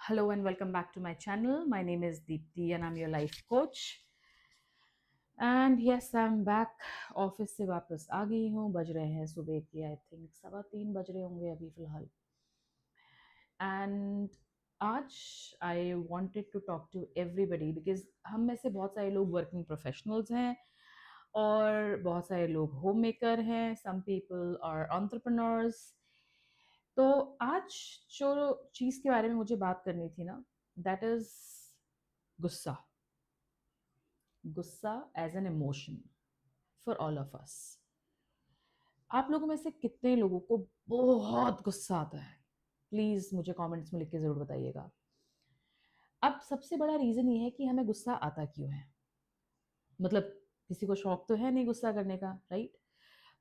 Hello and welcome back to my channel. My name is Deepti and I'm your life coach. And yes, I'm back. Office से वापस आ गई हूँ. बज रहे हैं सुबह के आई थिंक 3:15 बज रहे होंगे अभी फ़िलहाल. एंड आज I wanted to talk to everybody because हम में से बहुत सारे लोग वर्किंग प्रोफेशनल्स हैं और बहुत सारे लोग होम मेकर हैं. Some people are entrepreneurs. तो आज जो चीज़ के बारे में मुझे बात करनी थी ना, दैट इज़ गुस्सा. गुस्सा as an emotion for all of us. आप लोगों में से कितने लोगों को बहुत गुस्सा आता है? प्लीज मुझे कमेंट्स में लिख के जरूर बताइएगा. अब सबसे बड़ा रीजन ये है कि हमें गुस्सा आता क्यों है. मतलब किसी को शौक तो है नहीं गुस्सा करने का, राइट?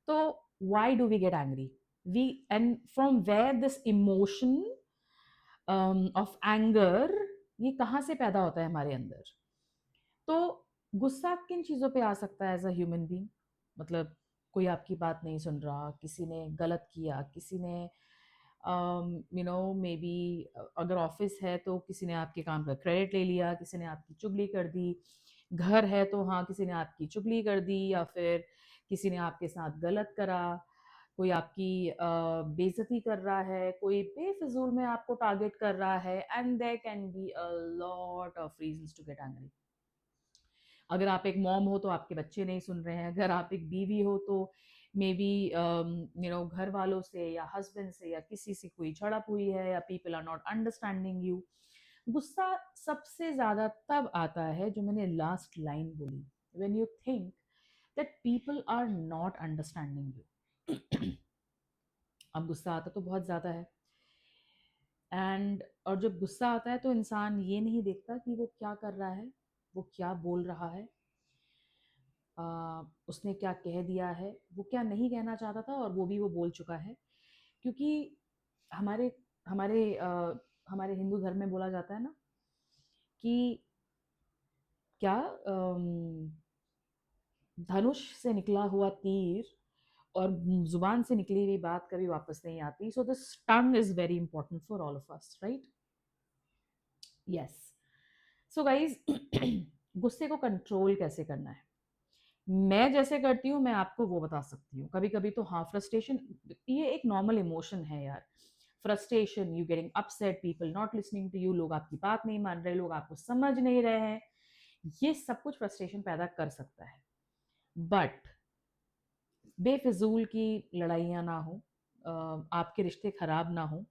तो why do we get angry? We and from where this emotion of anger, ये कहाँ से पैदा होता है हमारे अंदर? तो गुस्सा किन चीज़ों पे आ सकता है एज अ ह्यूमन बीइंग? मतलब कोई आपकी बात नहीं सुन रहा, किसी ने गलत किया, किसी ने मे बी अगर ऑफिस है तो किसी ने आपके काम का क्रेडिट ले लिया, किसी ने आपकी चुगली कर दी. घर है तो हाँ, किसी ने आपकी चुगली कर दी या फिर किसी ने आपके साथ गलत करा. कोई आपकी बेइज्जती कर रहा है, कोई बेफिजूल में आपको टारगेट कर रहा है. And there can be a lot of reasons to get angry. अगर आप एक मॉम हो तो आपके बच्चे नहीं सुन रहे हैं. अगर आप एक बीवी हो तो मे बी घर वालों से या हस्बैंड से या किसी से कोई झड़प हुई है या people are not understanding you. गुस्सा सबसे ज्यादा तब आता है जो मैंने लास्ट लाइन बोली, when you think that people are not understanding you. अब गुस्सा आता तो बहुत ज्यादा है. और जब गुस्सा आता है तो इंसान ये नहीं देखता कि वो क्या कर रहा है, वो क्या बोल रहा है, उसने क्या कह दिया है, वो क्या नहीं कहना चाहता था और वो भी वो बोल चुका है. क्योंकि हमारे हमारे हमारे हिंदू धर्म में बोला जाता है ना कि क्या धनुष से निकला हुआ तीर और जुबान से निकली हुई बात कभी वापस नहीं आती. So this tongue is very important for all of us, right? Yes. So guys, गुस्से को कंट्रोल कैसे करना है? मैं जैसे करती हूँ मैं आपको वो बता सकती हूँ. कभी कभी तो हाँ, फ्रस्ट्रेशन ये एक नॉर्मल इमोशन है यार. Frustration, you getting upset, people not listening to you, लोग आपकी बात नहीं मान रहे, लोग आपको समझ नहीं रहे हैं. ये सब कुछ फ्रस्ट्रेशन पैदा कर सकता है. बट बेफिजूल की लड़ाइयाँ ना हो, आपके रिश्ते खराब ना हो,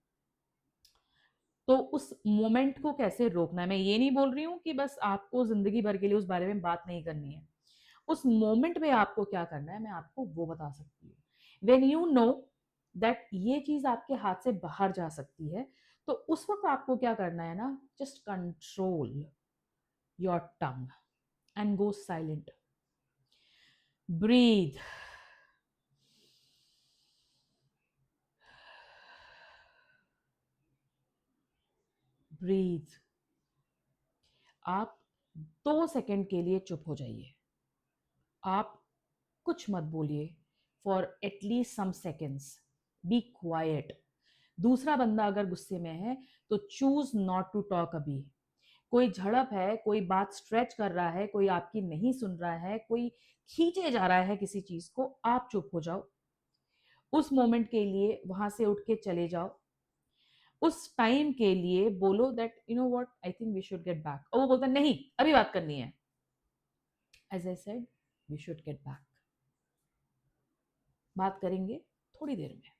तो उस मोमेंट को कैसे रोकना है? मैं ये नहीं बोल रही हूँ कि बस आपको जिंदगी भर के लिए उस बारे में बात नहीं करनी है. उस मोमेंट में आपको क्या करना है मैं आपको वो बता सकती हूँ. वेन यू नो दैट ये चीज आपके हाथ से बाहर जा सकती है, तो उस वक्त आपको क्या करना है ना, just control your tongue and go silent. Breathe. Breathe. आप 2 सेकंड के लिए चुप हो जाइए. आप कुछ मत बोलिए for at least some seconds. Be quiet. दूसरा बंदा अगर गुस्से में है तो चूज नॉट टू टॉक अभी. कोई झड़प है, कोई बात स्ट्रेच कर रहा है, कोई आपकी नहीं सुन रहा है, कोई खींचे जा रहा है किसी चीज को, आप चुप हो जाओ. उस मोमेंट के लिए वहां से उठ के चले जाओ. उस टाइम के लिए बोलो that you know what, I think we should get back. और वो बोलता है नहीं अभी बात करनी है. As I said, we should get back. बात करेंगे थोड़ी देर में.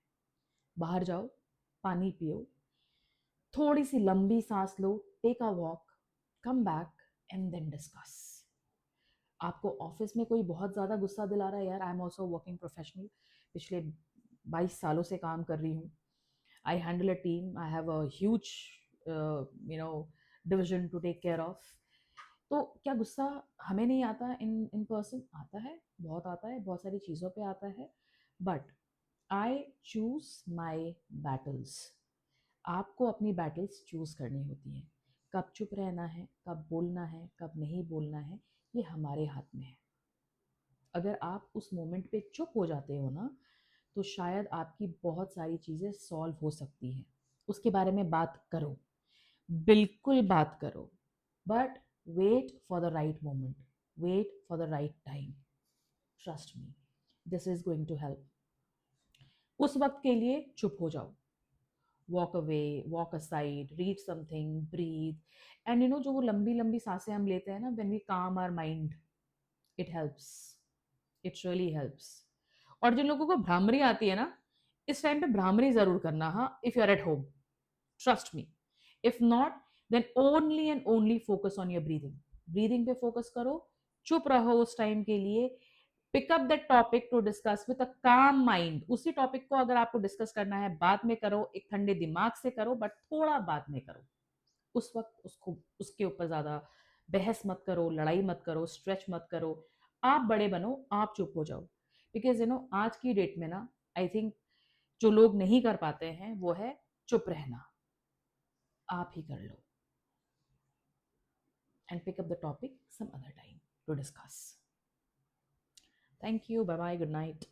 बाहर जाओ, पानी पियो, थोड़ी सी लंबी सांस लो, take a walk, come back and then discuss. आपको ऑफिस में कोई बहुत ज़्यादा गुस्सा दिला रहा है, यार I am also working professional, पिछले 22 सालों से काम कर रही हूँ. I handle a team, I have a huge division to take care of. तो क्या गुस्सा हमें नहीं आता? इन पर्सन आता है, बहुत आता है, बहुत सारी चीज़ों पे आता है. But I choose my battles. आपको अपनी बैटल्स चूज करनी होती हैं. कब चुप रहना है, कब बोलना है, कब नहीं बोलना है, ये हमारे हाथ में है. अगर आप उस मोमेंट पे चुप हो जाते हो ना, तो शायद आपकी बहुत सारी चीज़ें सॉल्व हो सकती हैं. उसके बारे में बात करो. बिल्कुल बात करो, but wait for the right moment, wait for the right time. Trust me, this is going to help. उस वक्त के लिए चुप हो जाओ, walk away, walk aside, read something, breathe. And जो वो लंबी लंबी सांसें हम लेते हैं ना, when we calm our mind, it helps, it really helps. और जिन लोगों को भ्रामरी आती है ना, इस टाइम पे भ्रामरी जरूर करना, हाँ, if you are at home, trust me. If not, then only and only focus on your breathing, breathing पे फोकस करो, चुप रहो उस टाइम के लिए। Pick up that topic to discuss with a calm mind. उसी टॉपिक को अगर आपको डिस्कस करना है बाद में करो, एक ठंडे दिमाग से करो, बट थोड़ा बाद में करो। उस वक्त उसको, उसके ऊपर ज्यादा बहस मत करो, लड़ाई मत करो, स्ट्रेच मत करो। आप बड़े बनो, आप चुप हो जाओ। बिकॉज आज की डेट में ना, आई थिंक जो लोग नहीं कर पाते हैं वो है चुप रहना। आप ही कर लो, and pick up the topic some other time to discuss. Thank you. Bye bye. Good night.